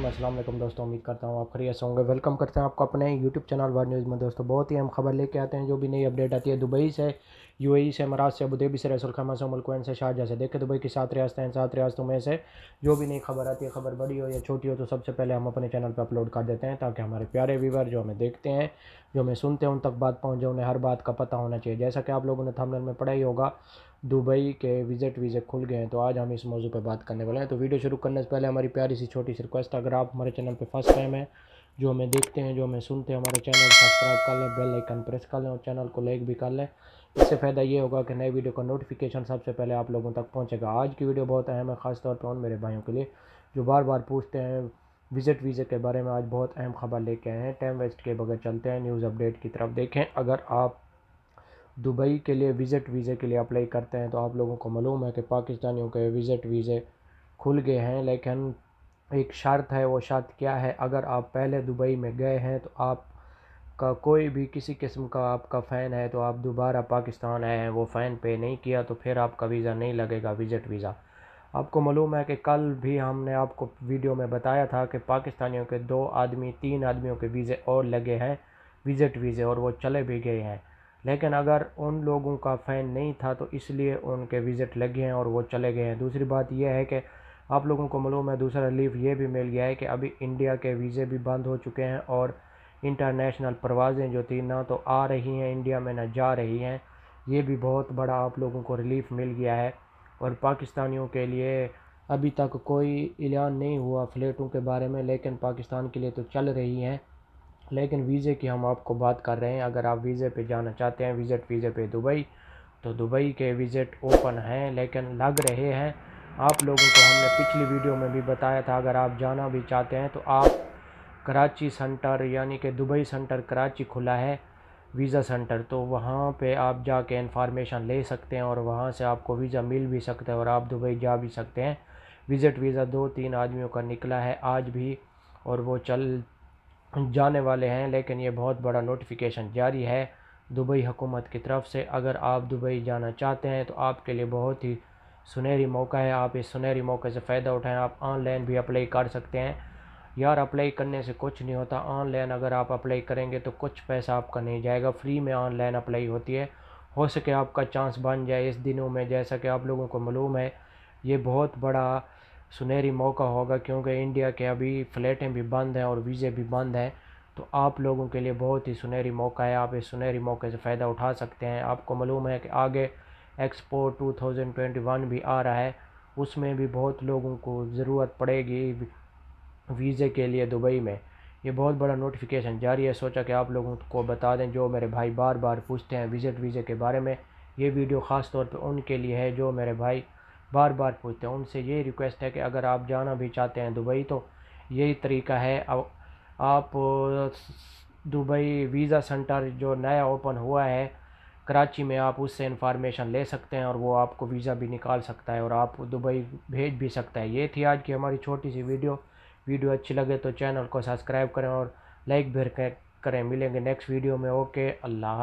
अस्सलाम वालेकुम दोस्तों, उम्मीद करता हूँ आप खैरियत से होंगे। वेलकम करते हैं आपको अपने यूट्यूब चैनल वर्ल्ड न्यूज़ में। दोस्तों, बहुत ही अहम खबर लेके आते हैं। जो भी नई अपडेट आती है दुबई से, यूएई से, इमारात से, अबू धाबी से, रसूल खैमा से, उम्मुल कुवैन से, शारजाह से। देखिए दुबई की 7 रियासतें हैं। 7 रियासतों में से जो भी नई खबर आती है, खबर बड़ी हो या छोटी हो, तो सबसे पहले हम अपने चैनल पर अपलोड कर देते हैं, ताकि हमारे प्यारे व्यूवर जो हमें देखते हैं, जो हमें सुनते हैं, उन तक बात पहुँचे। उन्हें हर बात का पता होना चाहिए। जैसा कि आप लोगों ने थंबनेल में पढ़ा ही होगा, दुबई के विज़िट वीज़े खुल गए हैं। तो आज हम इस मौजू पे बात करने वाले हैं। तो वीडियो शुरू करने से पहले हमारी प्यारी सी छोटी सी रिक्वेस्ट, अगर आप हमारे चैनल पे फर्स्ट टाइम है, जो हमें देखते हैं, जो हमें सुनते हैं, हमारे चैनल सब्सक्राइब कर लें, बेल आइकन प्रेस कर लें और चैनल को लाइक भी कर लें। इससे फ़ायदा ये होगा कि नए वीडियो का नोटिफिकेशन सबसे पहले आप लोगों तक पहुँचेगा। आज की वीडियो बहुत अहम है, ख़ासतौर पर उन मेरे भाइयों के लिए जो बार बार पूछते हैं विज़िट वीज़े के बारे में। आज बहुत अहम खबर लेके आए हैं। टाइम वेस्ट के बगैर चलते हैं न्यूज़ अपडेट की तरफ। देखें, अगर आप दुबई के लिए विज़िट वीज़े के लिए अप्लाई करते हैं, तो आप लोगों को मालूम है कि पाकिस्तानियों के विज़िट वीज़े खुल गए हैं। लेकिन एक शर्त है। वो शर्त क्या है? अगर आप पहले दुबई में गए हैं, तो आपका कोई भी किसी किस्म का आपका फ़ाइन है, तो आप दोबारा पाकिस्तान आए हैं, वो फ़ाइन पे नहीं किया, तो फिर आपका वीज़ा नहीं लगेगा, विज़िट वीज़ा। आपको मालूम है कि कल भी हमने आपको वीडियो में बताया था कि पाकिस्तानियों के 3 आदमियों के वीज़े और लगे हैं, विज़िट वीज़े, और वो चले भी गए हैं। लेकिन अगर उन लोगों का फ़ाइन नहीं था, तो इसलिए उनके विज़िट लगे हैं और वो चले गए हैं। दूसरी बात यह है कि आप लोगों को मालूम है, दूसरा रिलीफ ये भी मिल गया है कि अभी इंडिया के वीज़े भी बंद हो चुके हैं और इंटरनेशनल परवाज़ें जो थी ना तो आ रही हैं इंडिया में, ना जा रही हैं। ये भी बहुत बड़ा आप लोगों को रिलीफ मिल गया है। और पाकिस्तानियों के लिए अभी तक कोई ऐलान नहीं हुआ फ़्लाइटों के बारे में, लेकिन पाकिस्तान के लिए तो चल रही हैं। लेकिन वीज़े की हम आपको बात कर रहे हैं। अगर आप वीज़े पे जाना चाहते हैं, विज़िट वीज़े पे दुबई, तो दुबई के विज़िट ओपन हैं, लेकिन लग रहे हैं। आप लोगों को हमने पिछली वीडियो में भी बताया था, अगर आप जाना भी चाहते हैं तो आप कराची सेंटर, यानी कि दुबई सेंटर कराची खुला है, वीज़ा सेंटर, तो वहाँ पे आप जाके इन्फॉर्मेशन ले सकते हैं और वहाँ से आपको वीज़ा मिल भी सकता है और आप दुबई जा भी सकते हैं। विज़िट वीज़ा 2-3 आदमियों का निकला है आज भी, और वो चल जाने वाले हैं। लेकिन ये बहुत बड़ा नोटिफिकेशन जारी है दुबई हुकूमत की तरफ से। अगर आप दुबई जाना चाहते हैं, तो आपके लिए बहुत ही सुनहरी मौका है। आप इस सुनहरी मौके से फ़ायदा उठाएं। आप ऑनलाइन भी अप्लाई कर सकते हैं। यार, अप्लाई करने से कुछ नहीं होता। ऑनलाइन अगर आप अप्लाई करेंगे तो कुछ पैसा आपका नहीं जाएगा, फ्री में ऑनलाइन अप्लाई होती है। हो सके आपका चांस बन जाए इस दिनों में। जैसा कि आप लोगों को मालूम है, ये बहुत बड़ा सुनहरी मौका होगा, क्योंकि इंडिया के अभी फ़्लाइटें भी बंद हैं और वीज़े भी बंद हैं। तो आप लोगों के लिए बहुत ही सुनहरी मौका है। आप इस सुनहरी मौके से फ़ायदा उठा सकते हैं। आपको मालूम है कि आगे एक्सपो 2021 भी आ रहा है, उसमें भी बहुत लोगों को ज़रूरत पड़ेगी वीज़े के लिए दुबई में। ये बहुत बड़ा नोटिफिकेशन जारी है। सोचा कि आप लोगों को बता दें, जो मेरे भाई बार बार पूछते हैं विज़िट वीज़े के बारे में। ये वीडियो ख़ास तौर पे उनके लिए है जो मेरे भाई बार बार पूछते हैं। उनसे ये रिक्वेस्ट है कि अगर आप जाना भी चाहते हैं दुबई, तो यही तरीका है। अब आप दुबई वीज़ा सेंटर जो नया ओपन हुआ है कराची में, आप उससे इंफॉर्मेशन ले सकते हैं और वो आपको वीज़ा भी निकाल सकता है और आप दुबई भेज भी सकता है। ये थी आज की हमारी छोटी सी वीडियो। वीडियो अच्छी लगे तो चैनल को सब्सक्राइब करें और लाइक भी करें। मिलेंगे नेक्स्ट वीडियो में। ओके, अल्लाह।